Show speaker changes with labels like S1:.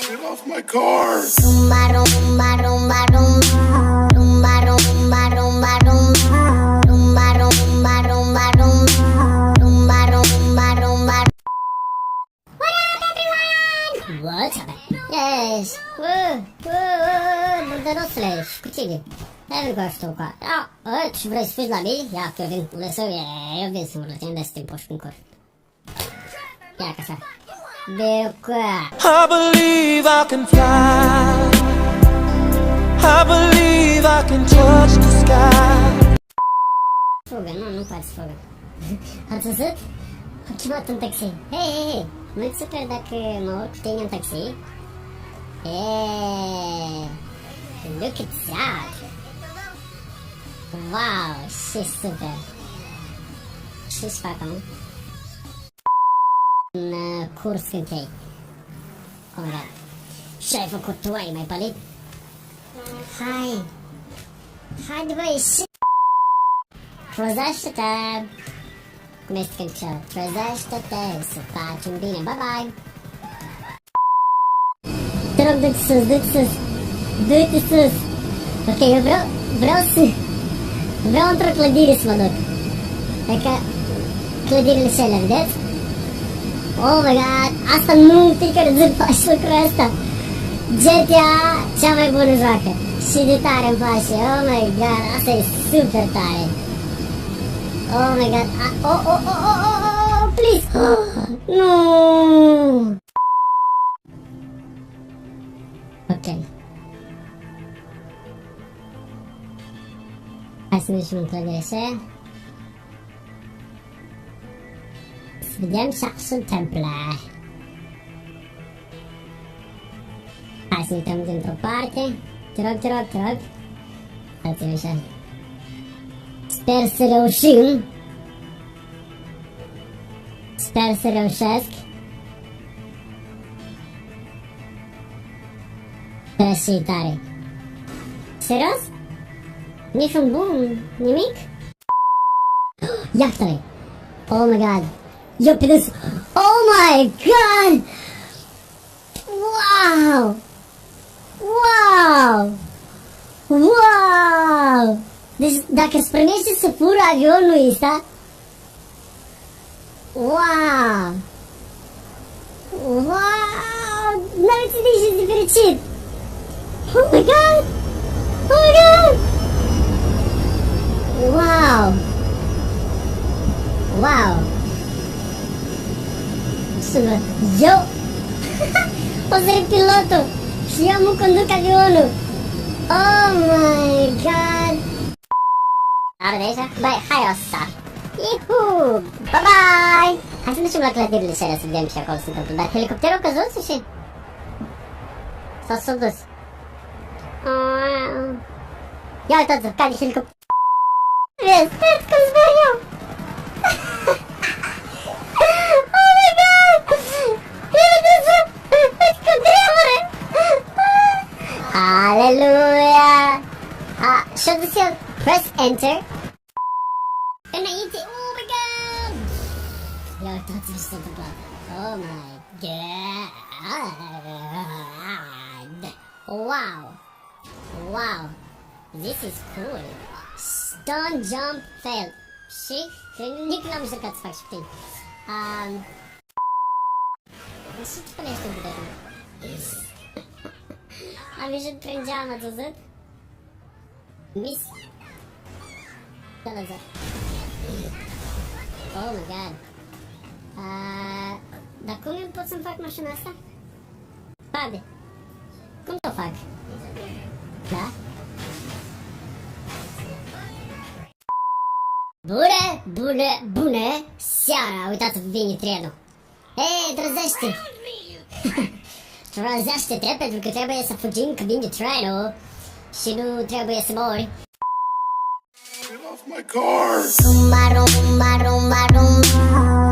S1: Get off my car!
S2: Rumba, rumba, rumba, rumba. Rumba, rumba, rumba, rumba. Rumba, rumba, rumba, rumba. Rumba, rumba, rumba. What up, everyone? What's up? Yes. Burada nasıl? Șcuține. Evo ga što ka. Ja, vrei să fiți la mine? Ia, că eu vin. Eu vin să mă lăsăm de timp și încor. Ia, ca așa.
S3: I believe I can fly. I believe I can touch the sky.
S2: Fugă, nu poate să fugă. Ați văzut? Am chemat un taxi. Hei, nu-i super dacă mă urc cu tine în taxi? Look at that! Wow, ce super! Ce-ți fac acum? Un curs cântei. Oh my god. Ce-ai făcut tu? Ai mai pălit? Hai, băi, și... Trezește-te! Cum este când cel? Trezește-te, să facem bine, bye-bye! Te rog, du-te sus, du-te sus! Du-te sus! Ok, eu vreau să... Vreau într-o clădire să mă duc. Adică... Clădirile cele, vedeți? Oh my god, asta nu fiecare zi faci lucrul ăsta. GTA, cea mai bună joacă. Și de tare îmi place, oh my god, asta e super tare. Oh my god, oh, please. Nu. Ok. Hai să mergem în clădire așa. Să vedem ce se întâmplă. Hai să ne uităm dintr-o parte. Te rog. Stați-mi așa. Sper să reușim. Sper să reușesc. Sper și tare. Serios? Niciun bun? Nimic? Iată-le! Oh my god! Eu pe dus! Oh my god! Wow! Deci dacă îți primește să fur avionul ăsta... Wow! N-am înțeles și de fericit! Oh my god! Wow! Sună, eu o să fiu pilotul și eu mă conduc avionul. Oh my god! Arde aici? Băi, hai o să sar. Iuhu! Bye-bye! Hai să mergem la clădirile și să vedem ce acolo se întâmplă. Dar helicopterul a căzut și... Sau s-a dus? Ia uitați-vă, cade helicopter. Vezi, vezi cum zbor eu! Oh my god! Cu tremure! Aleluia! Și-a dus el, press enter. Înainte, oh my god! Ia uitați-vă ce s-a întâmplat. Oh my god! Wow! This is cool! Stun, jump, fail. Și? Nici n-am încercat să fac și puțin. Și ce pănește în putere? Am ieșit prin geam, ați văzut? Miss. Salazar. Oh my god. Dar cum eu pot să-mi fac mașina asta? Bade. Cum o fac? Da? Bună seara! Uitați-vă, vine trenul. Hei, trezește! Trezește-te, pentru că trebuie să fugim că vine trenul și nu trebuie să mori.
S1: Get off my car!
S2: Rumba, rumba, rumba, rumba.